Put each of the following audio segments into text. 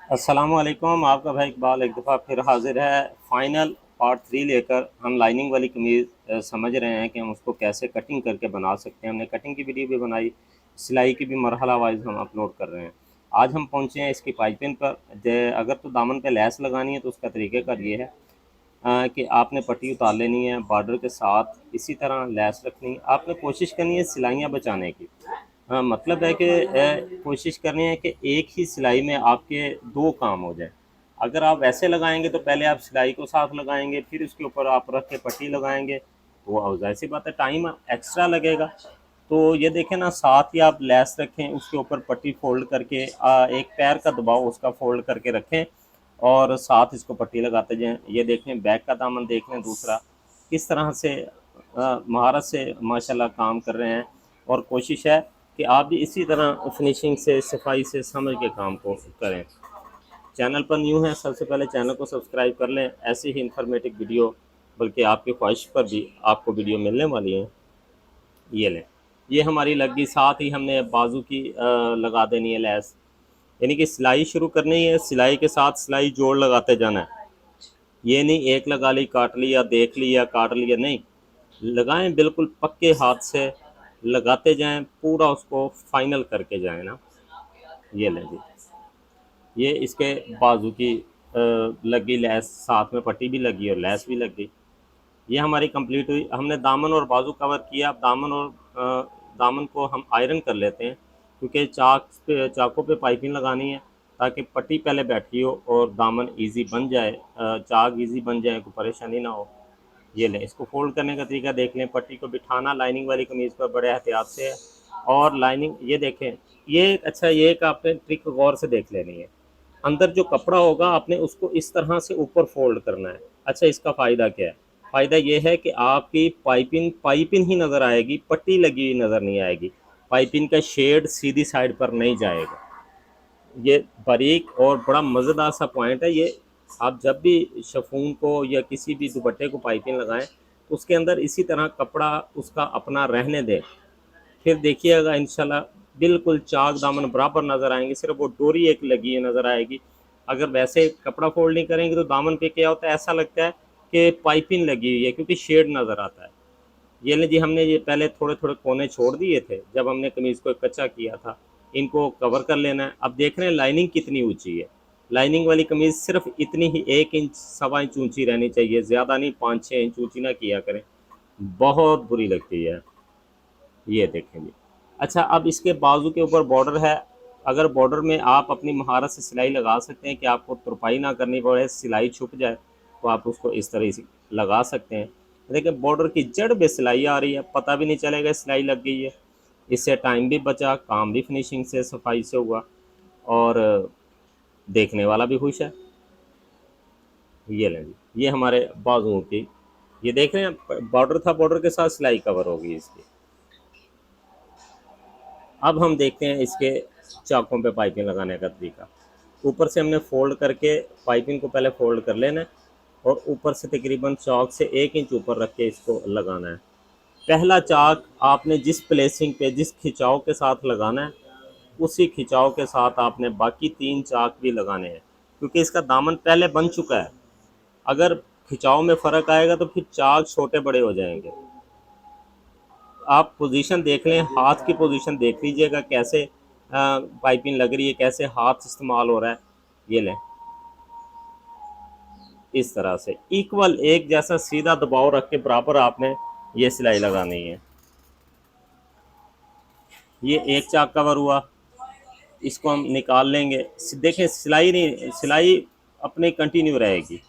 अस्सलामुअलैकुम। आपका भाई इकबाल एक दफ़ा फिर हाज़िर है फाइनल पार्ट 3 लेकर। हम लाइनिंग वाली कमीज़ समझ रहे हैं कि हम उसको कैसे कटिंग करके बना सकते हैं। हमने कटिंग की वीडियो भी बनाई, सिलाई की भी मरहला वाइज हम अपलोड कर रहे हैं। आज हम पहुँचे हैं इसकी पाइपिंग पर। अगर तो दामन पे लैस लगानी है तो उसका तरीक़ेकार ये है कि आपने पट्टी उतार लेनी है, बॉर्डर के साथ इसी तरह लैस रखनी है। आपने कोशिश करनी है सिलाइयाँ बचाने की। मतलब है कि कोशिश करनी है कि एक ही सिलाई में आपके 2 काम हो जाएँ। अगर आप वैसे लगाएँगे तो पहले आप सिलाई को साथ लगाएँगे, फिर उसके ऊपर आप रख के पट्टी लगाएँगे, तो ज़ाहिर-सी बात है टाइम एक्स्ट्रा लगेगा। तो ये देखें ना, साथ ही आप लैस रखें, उसके ऊपर पट्टी फ़ोल्ड करके एक पैर का दबाव उसका फ़ोल्ड करके रखें और साथ इसको पट्टी लगाते जाएँ। ये देखें बैक का दामन देख लें दूसरा, किस तरह से महारत से माशाल्लाह काम कर रहे हैं। और कोशिश है कि आप भी इसी तरह फिनिशिंग से, सफाई से समझ के काम को करें। चैनल पर न्यू हैं, सबसे पहले चैनल को सब्सक्राइब कर लें। ऐसी ही इन्फॉर्मेटिव वीडियो, बल्कि आपकी ख्वाहिश पर भी आपको वीडियो मिलने वाली है। ये लें, ये हमारी लगी। साथ ही हमने बाजू की लगा देनी है लैस, यानी कि सिलाई शुरू करनी है, सिलाई के साथ सिलाई जोड़ लगाते जाना है। ये नहीं एक लगा ली काट लिया, देख लिया काट लिया, नहीं, लगाएं बिल्कुल पक्के हाथ से लगाते जाएं, पूरा उसको फाइनल करके जाएं ना। ये लें जी, ये इसके बाजू की लगी लैस, साथ में पट्टी भी लगी और लैस भी लग गई। ये हमारी कंप्लीट हुई। हमने दामन और बाजू कवर किया। अब दामन और दामन को हम आयरन कर लेते हैं, क्योंकि चाकों पे पाइपिंग लगानी है ताकि पट्टी पहले बैठी हो और दामन इजी बन जाए, चाक इजी बन जाए, कोई परेशानी ना हो। ये लें, इसको फोल्ड करने का तरीका देख लें। पट्टी को बिठाना लाइनिंग वाली कमीज़ पर बड़े एहतियात से है। और लाइनिंग ये देखें, ये अच्छा, ये एक आपने ट्रिक गौर से देख लेनी है। अंदर जो कपड़ा होगा आपने उसको इस तरह से ऊपर फोल्ड करना है। अच्छा, इसका फ़ायदा क्या है? फ़ायदा ये है कि आपकी पाइपिंग पाइपिंग ही नज़र आएगी, पट्टी लगी हुई नज़र नहीं आएगी। पाइपिंग का शेड सीधी साइड पर नहीं जाएगा। ये बारीक और बड़ा मज़ेदार सा पॉइंट है ये। आप जब भी शिफॉन को या किसी भी दुपट्टे को पाइपिंग लगाएं तो उसके अंदर इसी तरह कपड़ा उसका अपना रहने दें, फिर देखिएगा इंशाल्लाह बिल्कुल चाक दामन बराबर नज़र आएंगे, सिर्फ वो डोरी एक लगी है नज़र आएगी। अगर वैसे कपड़ा फोल्ड नहीं करेंगे तो दामन पे क्या होता है, ऐसा लगता है कि पाइपिंग लगी हुई है, क्योंकि शेड नज़र आता है। ये ले जी, हमने ये पहले थोड़े थोड़े कोने छोड़ दिए थे जब हमने कमीज़ को कच्चा किया था। इनको कवर कर लेना है। अब देख रहे हैं लाइनिंग कितनी ऊंची है। लाइनिंग वाली कमीज़ सिर्फ इतनी ही 1 इंच सवा इंच ऊंची रहनी चाहिए, ज़्यादा नहीं, 5-6 इंच ऊंची ना किया करें, बहुत बुरी लगती है। ये देखें जी। अच्छा, अब इसके बाजू के ऊपर बॉर्डर है। अगर बॉर्डर में आप अपनी महारत से सिलाई लगा सकते हैं कि आपको तुरपाई ना करनी पड़े, सिलाई छुप जाए, तो आप उसको इस तरह से लगा सकते हैं। देखिए बॉर्डर की जड़ पे सिलाई आ रही है, पता भी नहीं चलेगा सिलाई लग गई है। इससे टाइम भी बचा, काम भी फिनिशिंग से, सफाई से हुआ और देखने वाला भी खुश है। ये लें जी, ये हमारे बाजुओं की, ये देख रहे हैं बॉर्डर था, बॉर्डर के साथ सिलाई कवर होगी इसकी। अब हम देखते हैं इसके चाकों पे पाइपिंग लगाने का तरीका। ऊपर से हमने फ़ोल्ड करके पाइपिंग को पहले फ़ोल्ड कर लेना है और ऊपर से तकरीबन चौक से 1 इंच ऊपर रख के इसको लगाना है। पहला चाक आपने जिस प्लेसिंग पे, जिस खिंचाव के साथ लगाना है, उसी खिंचाव के साथ आपने बाकी 3 चाक भी लगाने हैं, क्योंकि इसका दामन पहले बन चुका है। अगर खिंचाव में फ़र्क आएगा तो फिर चाक छोटे बड़े हो जाएंगे। आप पोजीशन देख लें, हाथ की पोजीशन देख लीजिएगा कैसे पाइपिंग लग रही है, कैसे हाथ इस्तेमाल हो रहा है। ये लें, इस तरह से इक्वल एक जैसा सीधा दबाव रख के बराबर आपने ये सिलाई लगानी है। ये एक चाक कवर हुआ, इसको हम निकाल लेंगे। देखें सिलाई नहीं, सिलाई अपने कंटिन्यू रहेगी।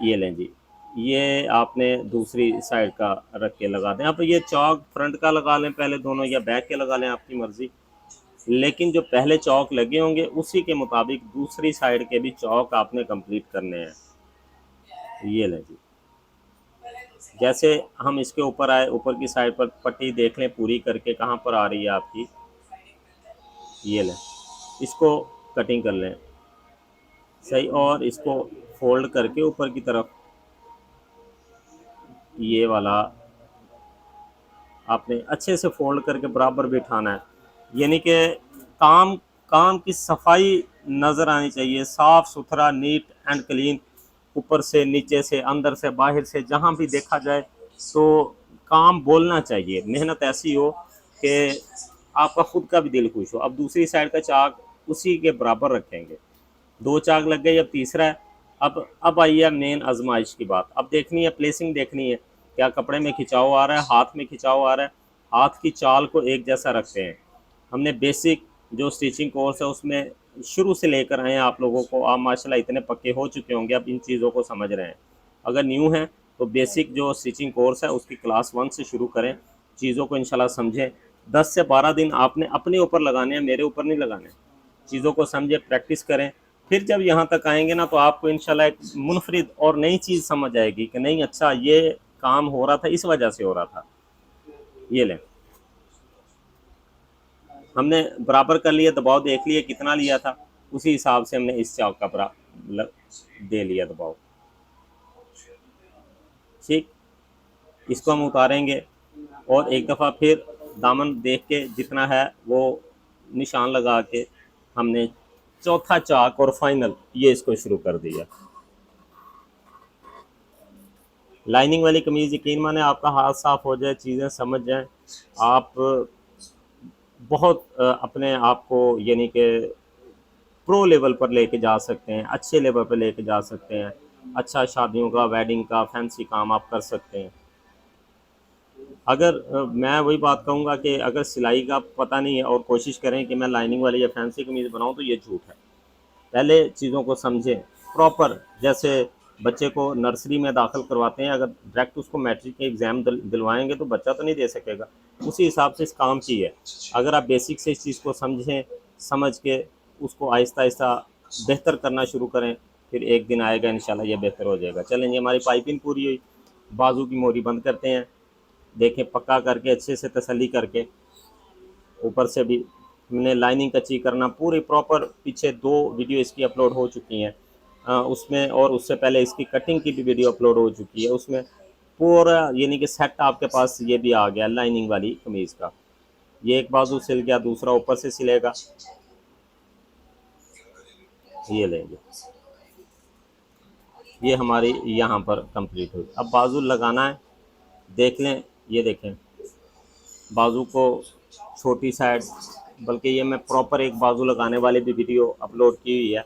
ये लें जी, ये आपने दूसरी साइड का रख के लगा दें। आप ये चौक फ्रंट का लगा लें पहले दोनों, या बैक के लगा लें, आपकी मर्ज़ी। लेकिन जो पहले चौक लगे होंगे उसी के मुताबिक दूसरी साइड के भी चौक आपने कंप्लीट करने हैं। ये लें जी, जैसे हम इसके ऊपर आए, ऊपर की साइड पर पट्टी देख लें पूरी करके कहाँ पर आ रही है आपकी। ये लें, इसको कटिंग कर लें सही, और इसको फोल्ड करके ऊपर की तरफ ये वाला आपने अच्छे से फोल्ड करके बराबर बिठाना है। यानी कि काम काम की सफाई नज़र आनी चाहिए, साफ़ सुथरा, नीट एंड क्लीन, ऊपर से नीचे से अंदर से बाहर से जहाँ भी देखा जाए तो काम बोलना चाहिए, मेहनत ऐसी हो कि आपका खुद का भी दिल खुश हो। अब दूसरी साइड का चाक उसी के बराबर रखेंगे, दो चाक लग गए, अब तीसरा है। अब आई है मेन आजमाइश की बात। अब देखनी है प्लेसिंग, देखनी है क्या कपड़े में खिंचाव आ रहा है, हाथ में खिंचाव आ रहा है। हाथ की चाल को एक जैसा रखते हैं। हमने बेसिक जो स्टिचिंग कोर्स है उसमें शुरू से लेकर आए हैं आप लोगों को, आप माशाल्लाह इतने पक्के हो चुके होंगे, अब इन चीज़ों को समझ रहे हैं। अगर न्यू हैं तो बेसिक जो स्टिचिंग कोर्स है उसकी क्लास 1 से शुरू करें, चीज़ों को इंशाल्लाह समझें। 10 से 12 दिन आपने अपने ऊपर लगाने हैं, मेरे ऊपर नहीं लगाने। चीज़ों को समझे, प्रैक्टिस करें, फिर जब यहाँ तक आएंगे ना तो आपको इंशाल्लाह एक मुनफरिद और नई चीज़ समझ आएगी कि नहीं अच्छा ये काम हो रहा था, इस वजह से हो रहा था। ये लें, हमने बराबर कर लिया, दबाव देख लिया कितना लिया था, उसी हिसाब से हमने इस चाक का दे लिया दबाव। ठीक, इसको हम उतारेंगे और एक दफ़ा फिर दामन देख के जितना है वो निशान लगा के हमने चौथा चाक और फाइनल ये इसको शुरू कर दिया। लाइनिंग वाली कमीज़ यकीन माने आपका हाथ साफ़ हो जाए, चीज़ें समझ जाएं, आप बहुत अपने आप को यानी कि प्रो लेवल पर लेके जा सकते हैं, अच्छे लेवल पर लेके जा सकते हैं। अच्छा शादियों का, वेडिंग का फैंसी काम आप कर सकते हैं। अगर मैं वही बात कहूँगा कि अगर सिलाई का पता नहीं है और कोशिश करें कि मैं लाइनिंग वाली या फैंसी कमीज़ बनाऊँ तो ये झूठ है। पहले चीज़ों को समझें प्रॉपर। जैसे बच्चे को नर्सरी में दाखिल करवाते हैं, अगर डायरेक्ट उसको मैट्रिक के एग्ज़ाम दिलवाएंगे तो बच्चा तो नहीं दे सकेगा। उसी हिसाब से इस काम की है। अगर आप बेसिक से इस चीज़ को समझें, समझ के उसको आहिस्ता आहिस्ता बेहतर करना शुरू करें, फिर एक दिन आएगा इंशाल्लाह ये बेहतर हो जाएगा। चलें जी, हमारी पाइपिंग पूरी हुई, बाजू की मोरी बंद करते हैं। देखें पक्का करके, अच्छे से तसल्ली करके, ऊपर से भी हमने लाइनिंग कच्ची करना पूरी प्रॉपर। पीछे 2 वीडियो इसकी अपलोड हो चुकी हैं उसमें, और उससे पहले इसकी कटिंग की भी वीडियो अपलोड हो चुकी है। उसमें पूरा यानी कि सेट आपके पास ये भी आ गया लाइनिंग वाली कमीज़ का। ये एक बाजू सिल गया, दूसरा ऊपर से सिलेगा। ये लेंगे, ये हमारी यहाँ पर कंप्लीट हुई। अब बाजू लगाना है, देख लें, ये देखें बाजू को छोटी साइड, बल्कि ये मैं प्रॉपर एक बाजू लगाने वाली भी वीडियो अपलोड की हुई है।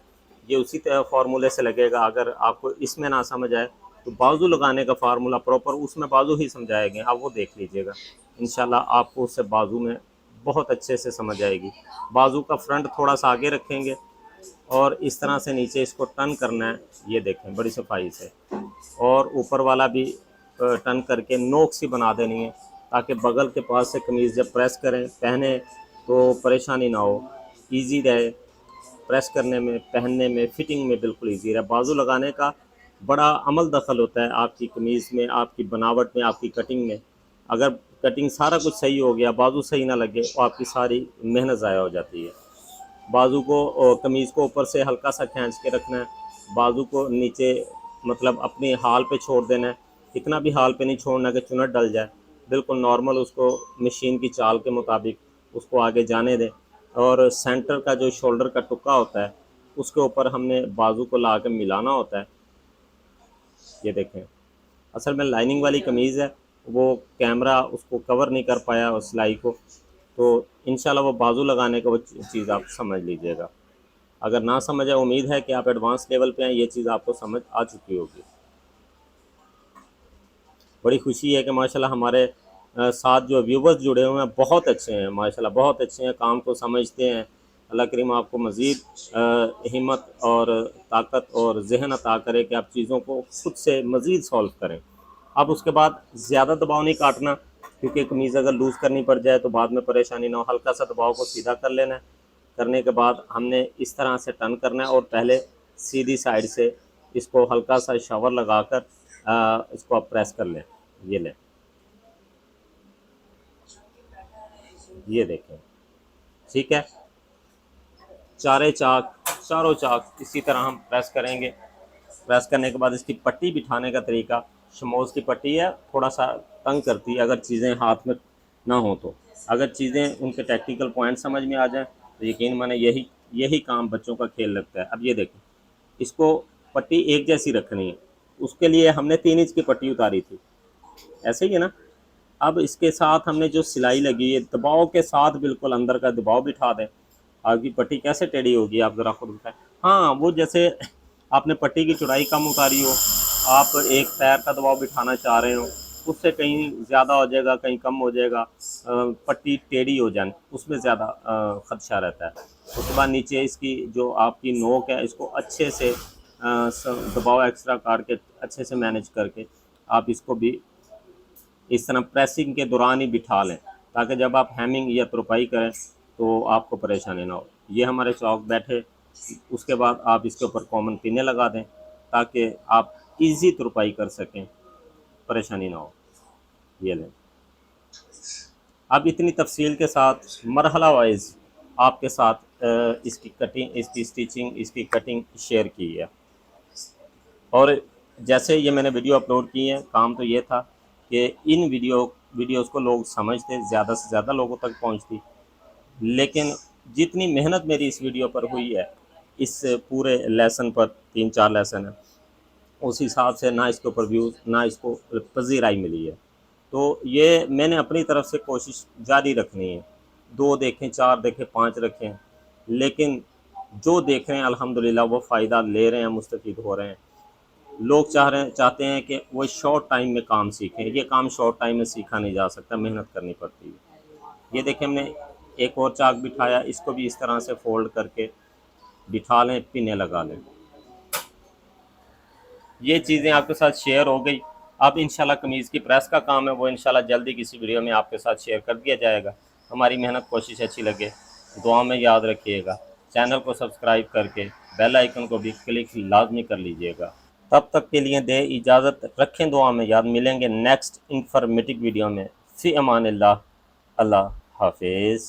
ये उसी तरह फार्मूले से लगेगा। अगर आपको इसमें ना समझ आए तो बाजू लगाने का फार्मूला प्रॉपर उसमें बाजू ही समझाए गए, आप वो देख लीजिएगा। इंशाल्लाह आपको उससे बाजू में बहुत अच्छे से समझ आएगी। बाजू का फ्रंट थोड़ा सा आगे रखेंगे और इस तरह से नीचे इसको टर्न करना है, ये देखें बड़ी सफाई से। और ऊपर वाला भी टर्न करके नोक सी बना देनी है, ताकि बगल के पास से कमीज़ जब प्रेस करें, पहने तो परेशानी ना हो, इजी रहे प्रेस करने में, पहनने में, फिटिंग में बिल्कुल इजी रहे। बाजू लगाने का बड़ा अमल दखल होता है आपकी कमीज़ में, आपकी बनावट में, आपकी कटिंग में। अगर कटिंग सारा कुछ सही हो गया, बाजू सही ना लगे तो आपकी सारी मेहनत ज़ाया हो जाती है। बाजू को कमीज़ को ऊपर से हल्का सा खींच के रखना है, बाजू को नीचे मतलब अपनी हाल पे छोड़ देना है। इतना भी हाल पे नहीं छोड़ना कि चुनट डल जाए, बिल्कुल नॉर्मल उसको मशीन की चाल के मुताबिक उसको आगे जाने दें। और सेंटर का जो शोल्डर का टुक्का होता है उसके ऊपर हमने बाजू को ला के मिलाना होता है। ये देखें, असल में लाइनिंग वाली कमीज़ है, वो कैमरा उसको कवर नहीं कर पाया उस सिलाई को, तो इंशाल्लाह वो बाजू लगाने का वो चीज़ आप समझ लीजिएगा। अगर ना समझ आए, उम्मीद है कि आप एडवांस लेवल पे हैं, ये चीज़ आपको समझ आ चुकी होगी। बड़ी खुशी है कि माशाल्लाह हमारे साथ जो व्यूवर्स जुड़े हुए हैं बहुत अच्छे हैं, माशाल्लाह बहुत अच्छे हैं, काम को समझते हैं। अल्लाह करीम आपको मज़ीद हिम्मत और ताकत और जहन अता करे कि आप चीज़ों को खुद से मज़ीद सॉल्व करें। अब उसके बाद ज़्यादा दबाव नहीं काटना, क्योंकि कमीज़ अगर लूज़ करनी पड़ जाए तो बाद में परेशानी ना हो। हल्का सा दबाव को सीधा कर लेना है। करने के बाद हमने इस तरह से टर्न करना है और पहले सीधी साइड से इसको हल्का सा शावर लगाकर इसको आप प्रेस कर लें। ये लें, ये देखें, ठीक है। चारों चाक इसी तरह हम प्रेस करेंगे। प्रेस करने के बाद इसकी पट्टी बिठाने का तरीका, शमोज़ की पट्टी है, थोड़ा सा तंग करती है अगर चीज़ें हाथ में ना हो तो। अगर चीज़ें उनके टेक्निकल पॉइंट समझ में आ जाएँ तो यकीन माने यही यही काम बच्चों का खेल लगता है। अब ये देखें, इसको पट्टी एक जैसी रखनी है, उसके लिए हमने 3 इंच की पट्टी उतारी थी, ऐसे ही है ना। अब इसके साथ हमने जो सिलाई लगी है, दबाव के साथ बिल्कुल अंदर का दबाव बिठा दें, आपकी पट्टी कैसे टेढ़ी होगी आप ज़रा खुद बताएं। हाँ, वो जैसे आपने पट्टी की चौड़ाई कम उतारी हो, आप एक पैर का दबाव बिठाना चाह रहे हो, उससे कहीं ज़्यादा हो जाएगा, कहीं कम हो जाएगा, पट्टी टेढ़ी हो जाए, उसमें ज़्यादा ख़दशा रहता है। उसके बाद नीचे इसकी जो आपकी नोक है, इसको अच्छे से दबाव एक्स्ट्रा काट के अच्छे से मैनेज करके आप इसको भी इस तरह प्रेसिंग के दौरान ही बिठा लें, ताकि जब आप हैमिंग या तुरपाई करें तो आपको परेशानी ना हो। ये हमारे चौक बैठे, उसके बाद आप इसके ऊपर कॉमन पिने लगा दें ताकि आप इजी तुरपाई कर सकें, परेशानी ना हो। ये लें। अब इतनी तफसील के साथ मरहला वाइज आपके साथ इसकी कटिंग, इसकी स्टिचिंग, इसकी कटिंग शेयर की है। और जैसे ये मैंने वीडियो अपलोड की है, काम तो ये था कि इन वीडियोज़ को लोग समझते, ज़्यादा से ज़्यादा लोगों तक पहुंचती। लेकिन जितनी मेहनत मेरी इस वीडियो पर हुई है, इस पूरे लेसन पर 3-4 लेसन है, उस हिसाब से ना इसके ऊपर व्यूज़, ना इसको पज़ीराई मिली है। तो ये मैंने अपनी तरफ से कोशिश जारी रखनी है, 2 देखें, 4 देखें, 5 रखें, लेकिन जो देख रहे हैं अल्हम्दुलिल्लाह वो फ़ायदा ले रहे हैं, मुस्तफ़ीद हो रहे हैं। लोग चाहते हैं कि वो शॉर्ट टाइम में काम सीखें। ये काम शॉर्ट टाइम में सीखा नहीं जा सकता, मेहनत करनी पड़ती है। ये देखें, हमने एक और चाक बिठाया, इसको भी इस तरह से फोल्ड करके बिठा लें, पिने लगा लें। ये चीज़ें आपके साथ शेयर हो गई। अब इंशाल्लाह कमीज़ की प्रेस का काम है, वो इंशाल्लाह जल्दी किसी वीडियो में आपके साथ शेयर कर दिया जाएगा। हमारी मेहनत कोशिश अच्छी लगे, दुआ में याद रखिएगा। चैनल को सब्सक्राइब करके बेल आइकन को भी क्लिक लाजमी कर लीजिएगा। तब तक के लिए दे इजाज़त, रखें दुआ में याद। मिलेंगे नेक्स्ट इंफॉर्मेटिव वीडियो में। फ़ी अमानिल्लाह। अल्लाह हाफिज़।